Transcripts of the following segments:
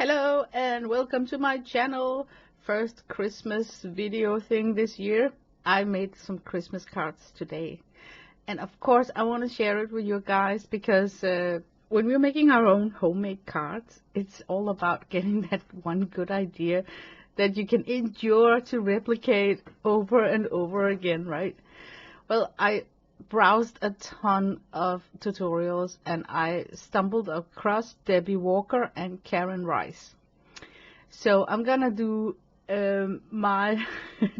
Hello and welcome to my channel. First Christmas video thing this year. I made some Christmas cards today. And of course I want to share it with you guys because when we're making our own homemade cards, it's all about getting that one good idea that you can endure to replicate over and over again, right? Well, I browsed a ton of tutorials and I stumbled across Debbie Walker and Karen Rice. So I'm gonna do my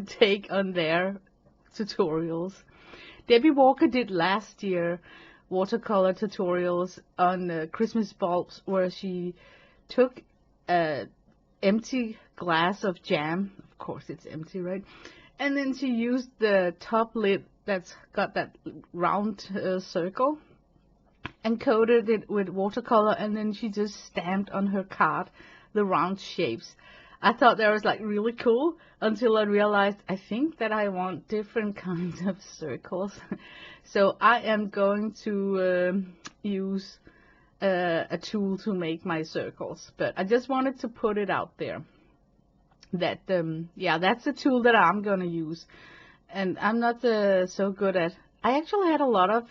take on their tutorials. Debbie Walker did last year watercolor tutorials on Christmas bulbs where she took an empty glass of jam, of course it's empty, right? And then she used the top lid that's got that round circle and coated it with watercolor, and then she just stamped on her card the round shapes. I thought that was like really cool until I realized I think that I want different kinds of circles. So I am going to use a tool to make my circles, but I just wanted to put it out there that yeah, that's the tool that I'm gonna use. And I'm not so good at. I actually had a lot of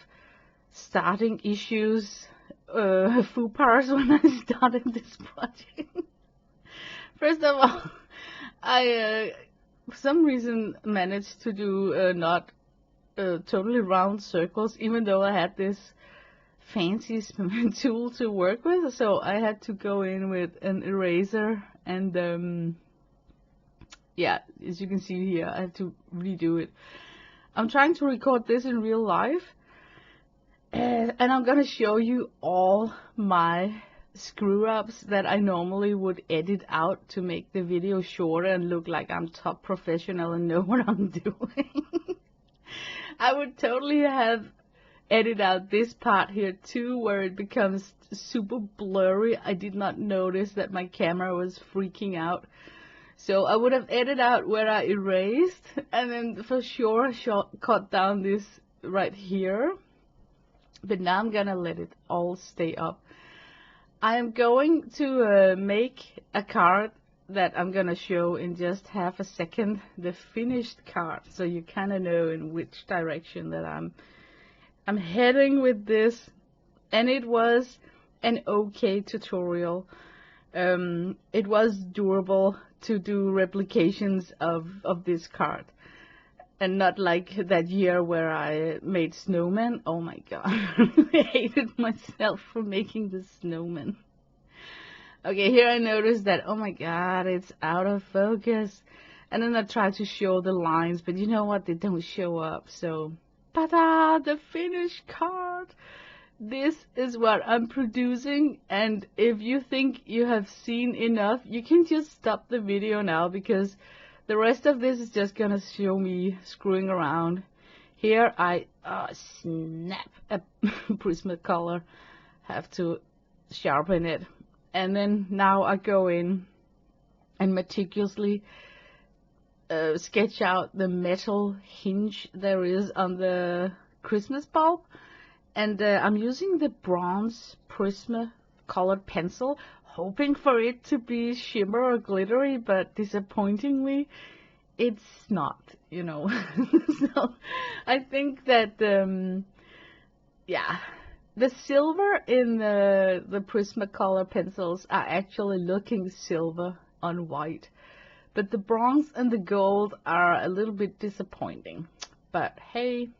starting issues, faux pas when I started this project. First of all, I for some reason managed to do not totally round circles, even though I had this fancy tool to work with. So I had to go in with an eraser and yeah, as you can see here, I have to redo it. I'm trying to record this in real life, and I'm gonna show you all my screw-ups that I normally would edit out to make the video shorter and look like I'm top professional and know what I'm doing. I would totally have edited out this part here too, where it becomes super blurry. I did not notice that my camera was freaking out. So I would have edited out where I erased, and then for sure cut down this right here. But now I'm gonna let it all stay up. I am going to make a card that I'm gonna show in just half a second, the finished card, so you kind of know in which direction that I'm heading with this. And it was an okay tutorial. It was doable to do replications of this card, and not like that year where I made snowmen. Oh my god, I hated myself for making the snowman. Okay, here I noticed that, oh my god, it's out of focus, and then I tried to show the lines, but you know what, they don't show up. So ta-da, the finished card. This is what I'm producing, and if you think you have seen enough, you can just stop the video now, because the rest of this is just gonna show me screwing around. Here I snap a Prismacolor, have to sharpen it, and then now I go in and meticulously sketch out the metal hinge there is on the Christmas bulb. And I'm using the bronze Prismacolor pencil, hoping for it to be shimmer or glittery, but disappointingly, it's not, you know. So I think that, yeah, the silver in the Prismacolor pencils are actually looking silver on white, but the bronze and the gold are a little bit disappointing. But hey,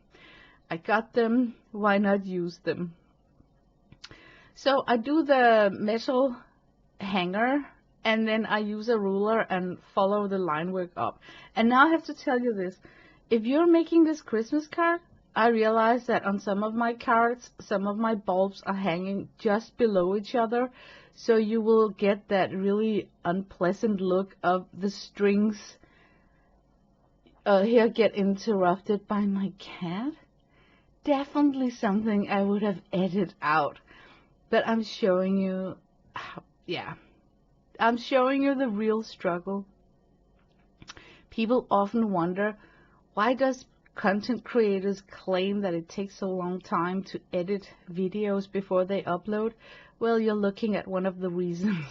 I got them, why not use them? So I do the metal hanger, and then I use a ruler and follow the line work up. And now I have to tell you this, if you're making this Christmas card, I realize that on some of my cards, some of my bulbs are hanging just below each other, so you will get that really unpleasant look of the strings here get interrupted by my cat. Definitely something I would have edited out, but I'm showing you, yeah, I'm showing you the real struggle. People often wonder, why does content creators claim that it takes a long time to edit videos before they upload? Well, you're looking at one of the reasons.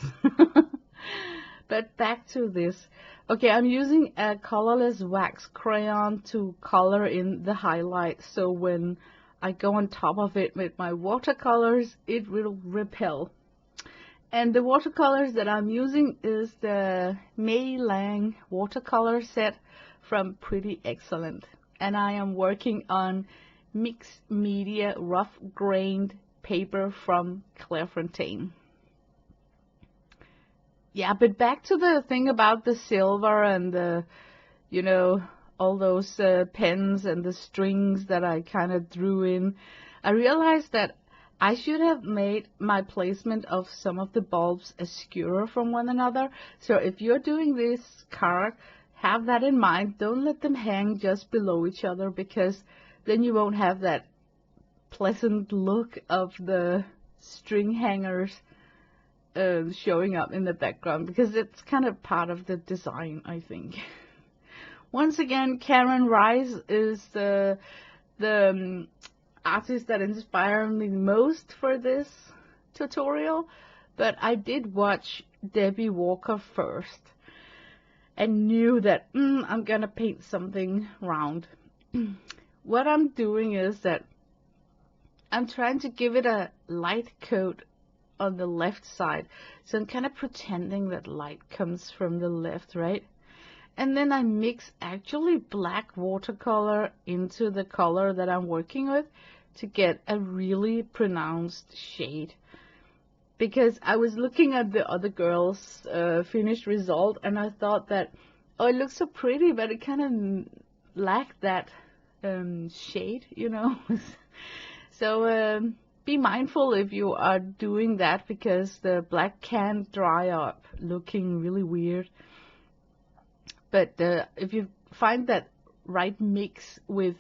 But back to this. Okay, I'm using a colorless wax crayon to color in the highlights, so when I go on top of it with my watercolors, it will repel. And the watercolors that I'm using is the Mei Lang watercolor set from Pretty Excellent. And I am working on mixed media rough grained paper from Clairefontaine. Yeah, but back to the thing about the silver and the, you know, all those pens and the strings that I kind of drew in. I realized that I should have made my placement of some of the bulbs obscure from one another. So if you're doing this card, have that in mind. Don't let them hang just below each other, because then you won't have that pleasant look of the string hangers showing up in the background, because it's kind of part of the design, I think. Once again, Karen Rice is the artist that inspired me most for this tutorial, but I did watch Debbie Walker first and knew that I'm gonna paint something round. What I'm doing is that I'm trying to give it a light coat on the left side, so I'm kind of pretending that light comes from the left, right? And then I mix actually black watercolor into the color that I'm working with to get a really pronounced shade. Because I was looking at the other girls' finished result, and I thought that, oh, it looks so pretty, but it kind of lacked that shade, you know. So be mindful if you are doing that, because the black can dry up looking really weird. But if you find that right mix with,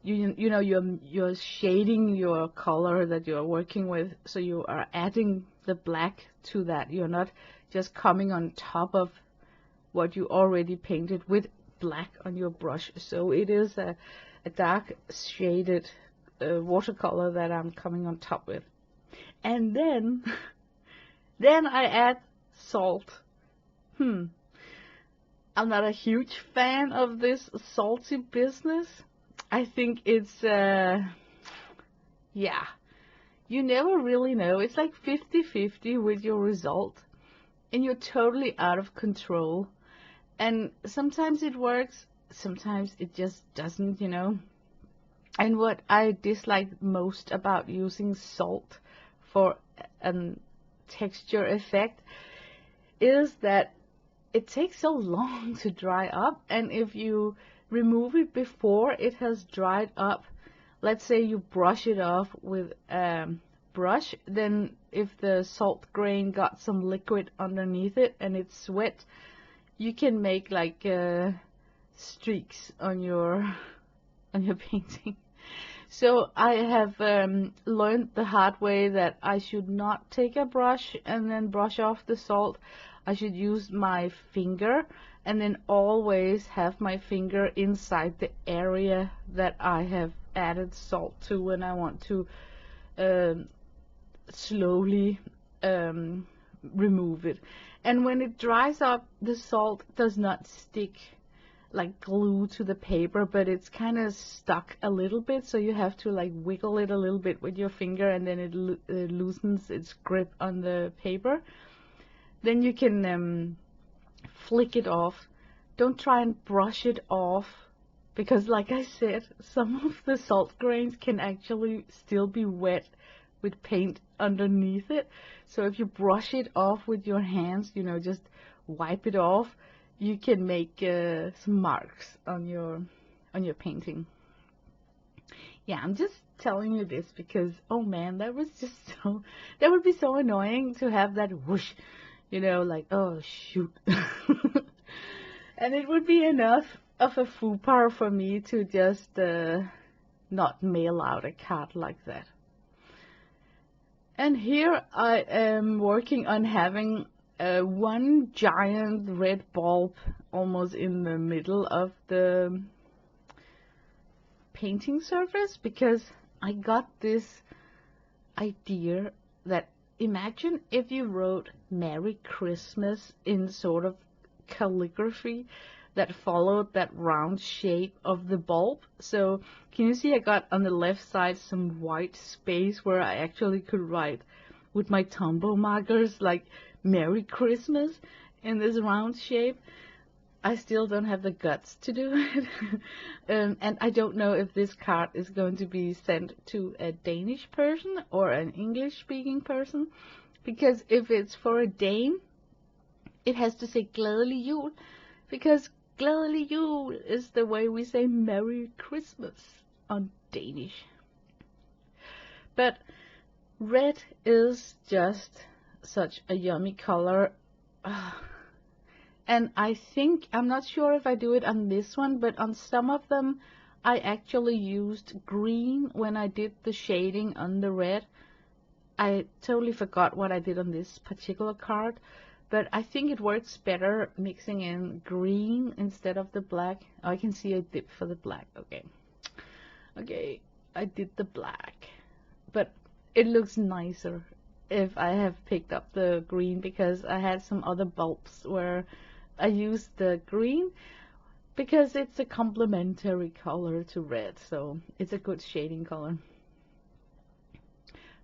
you know, you're shading your color that you're working with, so you are adding the black to that. You're not just coming on top of what you already painted with black on your brush. So it is a dark shaded watercolor that I'm coming on top with. And then I add salt. I'm not a huge fan of this salty business. I think it's, yeah, you never really know. It's like 50-50 with your result, and you're totally out of control. And sometimes it works, sometimes it just doesn't, you know. And what I dislike most about using salt for a texture effect is that it takes so long to dry up, and if you remove it before it has dried up, let's say you brush it off with a brush, then if the salt grain got some liquid underneath it and it's wet, you can make like streaks on your painting. So I have learned the hard way that I should not take a brush and then brush off the salt. I should use my finger, and then always have my finger inside the area that I have added salt to when I want to slowly remove it. And when it dries up, the salt does not stick like glue to the paper, but it's kind of stuck a little bit, so you have to like wiggle it a little bit with your finger, and then it loosens its grip on the paper. Then you can flick it off. Don't try and brush it off, because like I said, some of the salt grains can actually still be wet with paint underneath it. So if you brush it off with your hands, you know, just wipe it off, you can make some marks on your painting. Yeah, I'm just telling you this because, oh man, that would be so annoying to have that whoosh, you know, like, oh shoot. And it would be enough of a faux pas for me to just not mail out a card like that. And here I am working on having one giant red bulb almost in the middle of the painting surface, because I got this idea that imagine if you wrote Merry Christmas in sort of calligraphy that followed that round shape of the bulb. So can you see I got on the left side some white space where I actually could write with my Tombow markers like Merry Christmas in this round shape. I still don't have the guts to do it. And I don't know if this card is going to be sent to a Danish person or an English speaking person, because if it's for a Dane, it has to say Glædelig Jul, because Glædelig Jul is the way we say Merry Christmas on Danish. But red is just such a yummy color. And I think, I'm not sure if I do it on this one, but on some of them I actually used green when I did the shading on the red. I totally forgot what I did on this particular card, but I think it works better mixing in green instead of the black. Oh, I can see I did for the black. Okay, I did the black, but it looks nicer if I have picked up the green, because I had some other bulbs where I used the green because it's a complementary color to red, so it's a good shading color.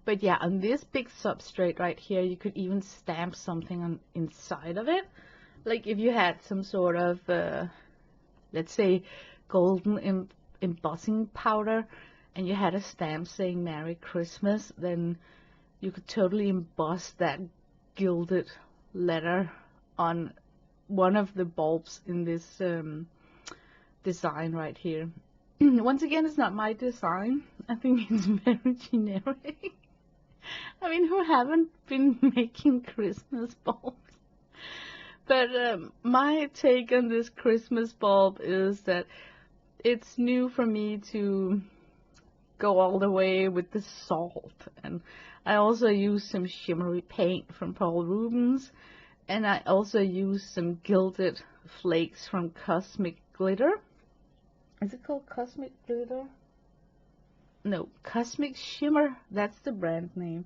But yeah, on this big substrate right here, you could even stamp something on inside of it. Like if you had some sort of, let's say, golden embossing powder, and you had a stamp saying Merry Christmas, then you could totally emboss that gilded letter on one of the bulbs in this design right here. Once again, it's not my design. I think it's very generic. I mean, who haven't been making Christmas bulbs? But my take on this Christmas bulb is that it's new for me to go all the way with the salt. And I also use some shimmery paint from Paul Rubens. And I also use some gilded flakes from Cosmic Glitter. Is it called Cosmic Glitter? No, Cosmic Shimmer. That's the brand name.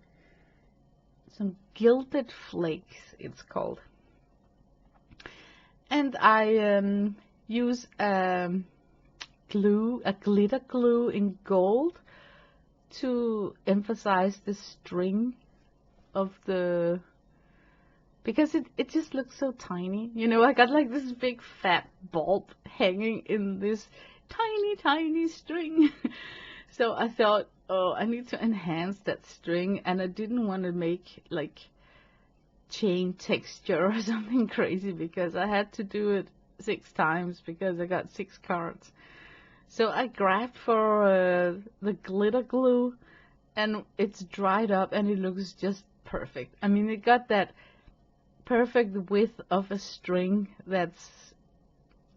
Some gilded flakes, it's called. And I use a glitter glue in gold to emphasize the string of the, because it just looks so tiny. You know, I got like this big fat bulb hanging in this tiny string. So I thought, oh, I need to enhance that string, and I didn't want to make like chain texture or something crazy, because I had to do it 6 times because I got 6 cards. So I grabbed for the glitter glue, and it's dried up and it looks just perfect. I mean, it got that perfect width of a string that's,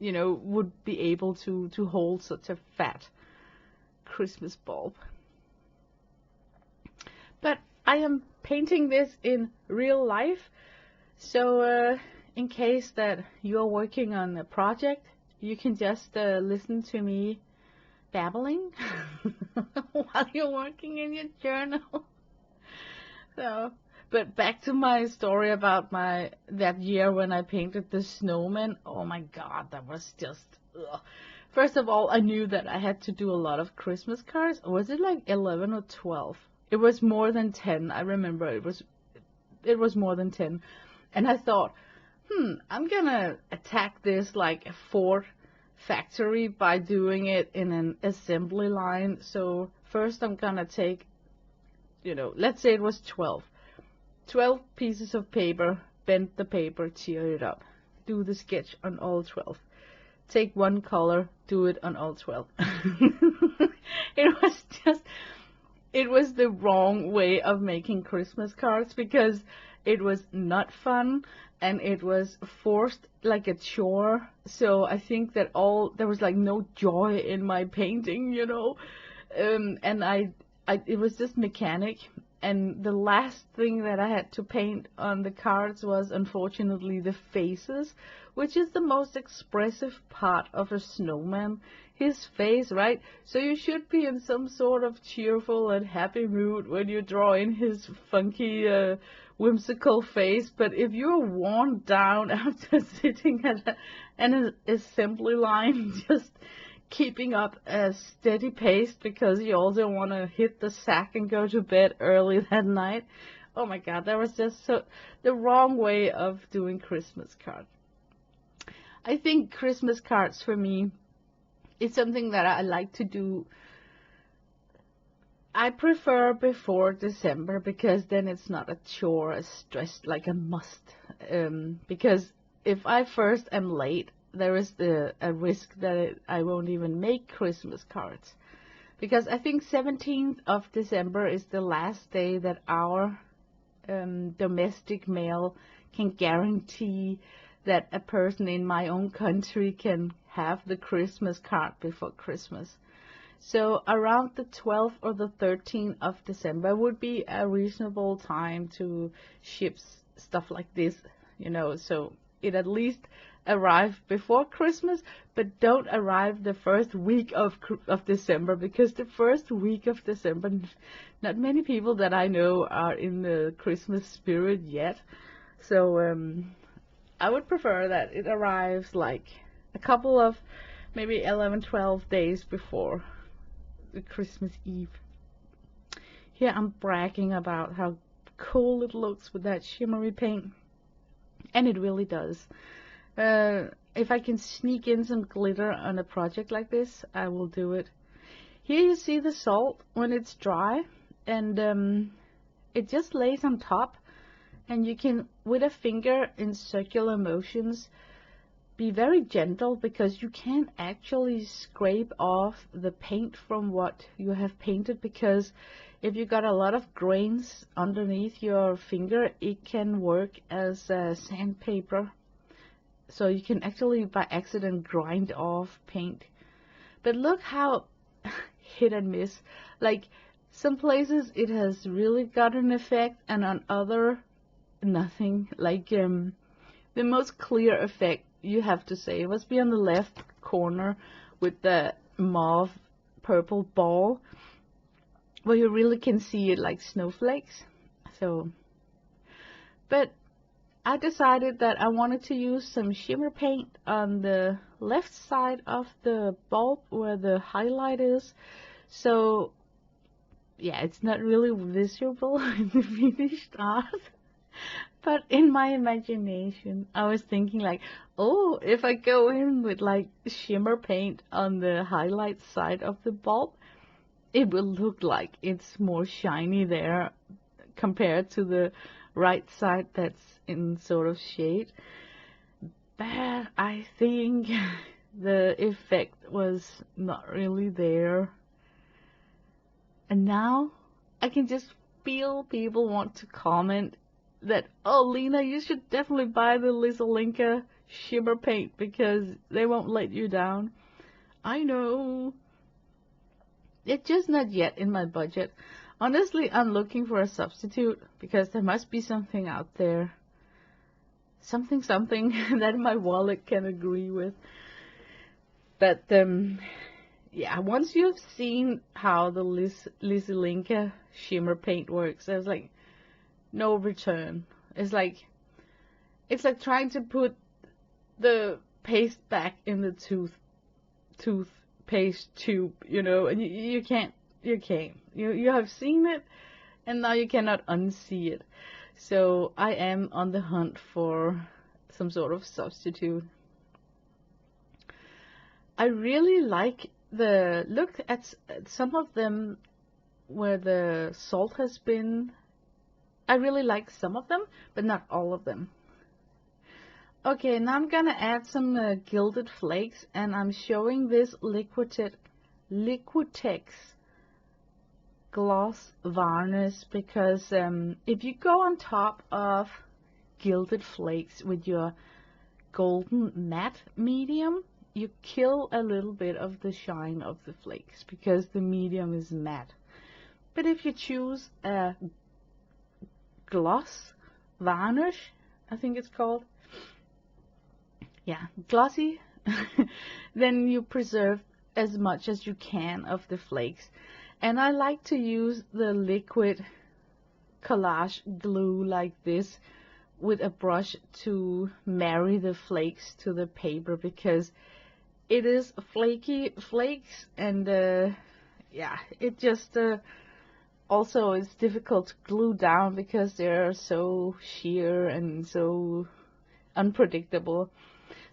you know, would be able to hold such a fat Christmas bulb. But I am painting this in real life, so in case that you're working on a project, you can just listen to me babbling while you're working in your journal. So, but back to my story about that year when I painted the snowman. Oh my God, that was just, ugh. First of all, I knew that I had to do a lot of Christmas cards. Was it like 11 or 12? It was more than 10. I remember it was more than 10. And I thought, I'm gonna attack this like a Ford factory by doing it in an assembly line. So first I'm gonna take, you know, let's say it was 12 pieces of paper, bend the paper, tear it up, do the sketch on all 12. Take one color, do it on all 12. It was the wrong way of making Christmas cards, because it was not fun and it was forced like a chore. So I think that there was like no joy in my painting, you know. And it was just mechanic. And the last thing that I had to paint on the cards was unfortunately the faces, which is the most expressive part of a snowman. His face, right? So you should be in some sort of cheerful and happy mood when you draw in his funky, whimsical face. But if you're worn down after sitting at an assembly line, just keeping up a steady pace because you also want to hit the sack and go to bed early that night. Oh my God, that was just so the wrong way of doing Christmas cards. I think Christmas cards for me, it's something that I like to do. I prefer before December because then it's not a chore, a stress, like a must. Because if I first am late, there is a risk that I won't even make Christmas cards. Because I think 17th of December is the last day that our domestic mail can guarantee that a person in my own country can have the Christmas card before Christmas. So around the 12th or the 13th of December would be a reasonable time to ship stuff like this, you know, so it at least arrive before Christmas, but don't arrive the first week of December, because the first week of December, not many people that I know are in the Christmas spirit yet. So I would prefer that it arrives like a couple of maybe 11, 12 days before the Christmas Eve. Here I'm bragging about how cool it looks with that shimmery paint, and it really does. If I can sneak in some glitter on a project like this, I will do it. Here you see the salt when it's dry, and it just lays on top, and you can, with a finger in circular motions, be very gentle, because you can't actually scrape off the paint from what you have painted, because if you got a lot of grains underneath your finger, it can work as sandpaper. So you can actually by accident grind off paint. But look how hit and miss. Like some places it has really got an effect, and on other nothing. Like the most clear effect, you have to say, it must be on the left corner with the mauve purple ball, where you really can see it like snowflakes. So, but I decided that I wanted to use some shimmer paint on the left side of the bulb where the highlight is. So yeah, it's not really visible in the finished art. But in my imagination, I was thinking like, oh, if I go in with like shimmer paint on the highlight side of the bulb, it will look like it's more shiny there compared to the right side that's in sort of shade. But I think the effect was not really there. And now I can just feel people want to comment that, oh, Lena, you should definitely buy the Lisalinka shimmer paint because they won't let you down. I know. It's just not yet in my budget. Honestly, I'm looking for a substitute because there must be something out there. Something that my wallet can agree with. But, yeah, once you've seen how the Lisalinka shimmer paint works, there's like no return. It's like trying to put the paste back in the toothpaste tube, you know, and you can't. You have seen it, and now you cannot unsee it. So I am on the hunt for some sort of substitute. I really like the look at some of them where the salt has been. I really like some of them, but not all of them. Okay, now I'm gonna add some gilded flakes, and I'm showing this Liquitex gloss varnish because if you go on top of gilded flakes with your golden matte medium, you kill a little bit of the shine of the flakes because the medium is matte. But if you choose a gloss varnish, I think it's called. Yeah, glossy. Then you preserve as much as you can of the flakes. And I like to use the liquid collage glue like this with a brush to marry the flakes to the paper, because it is flaky flakes, and yeah, it just also it's difficult to glue down because they're so sheer and so unpredictable.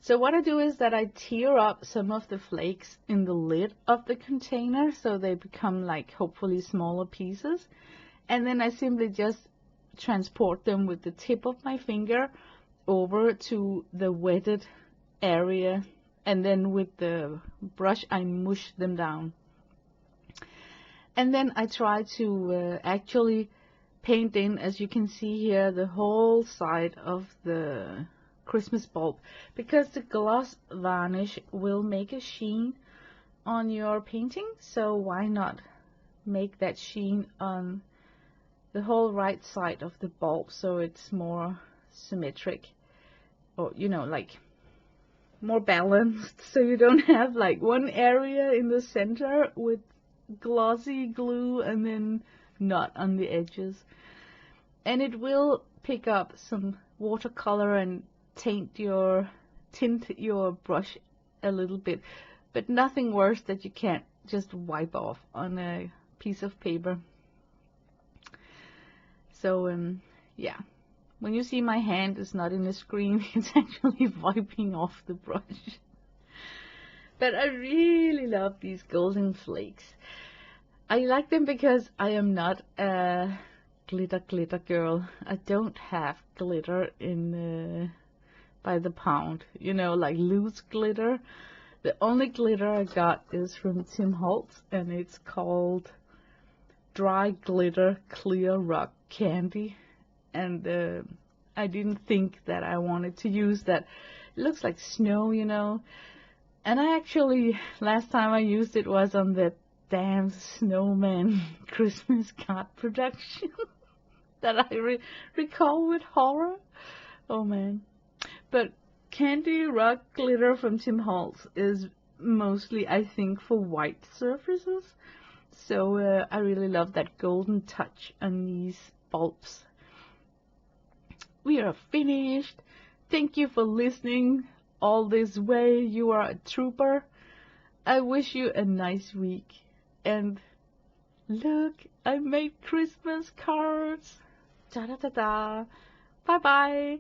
So what I do is that I tear up some of the flakes in the lid of the container so they become like hopefully smaller pieces, and then I simply just transport them with the tip of my finger over to the wetted area, and then with the brush I mush them down. And then I try to actually paint in, as you can see here, the whole side of the Christmas bulb, because the gloss varnish will make a sheen on your painting, so why not make that sheen on the whole right side of the bulb so it's more symmetric, or you know, like more balanced, so you don't have like one area in the center with glossy glue and then not on the edges. And it will pick up some watercolor and tint your brush a little bit, but nothing worse that you can't just wipe off on a piece of paper. So yeah, when you see my hand is not in the screen, it's actually wiping off the brush. But I really love these golden flakes. I like them because I am not a glitter girl. I don't have glitter in by the pound, you know, like loose glitter. The only glitter I got is from Tim Holtz, and it's called Dry Glitter Clear Rock Candy. And I didn't think that I wanted to use that. It looks like snow, you know. And I actually, last time I used it was on the damn snowman Christmas card production that I recall with horror. Oh man. But Candy Rock Glitter from Tim Holtz is mostly, I think, for white surfaces. So I really love that golden touch on these bulbs. We are finished. Thank you for listening all this way. You are a trooper. I wish you a nice week. And look, I made Christmas cards. Da da da da. Bye bye.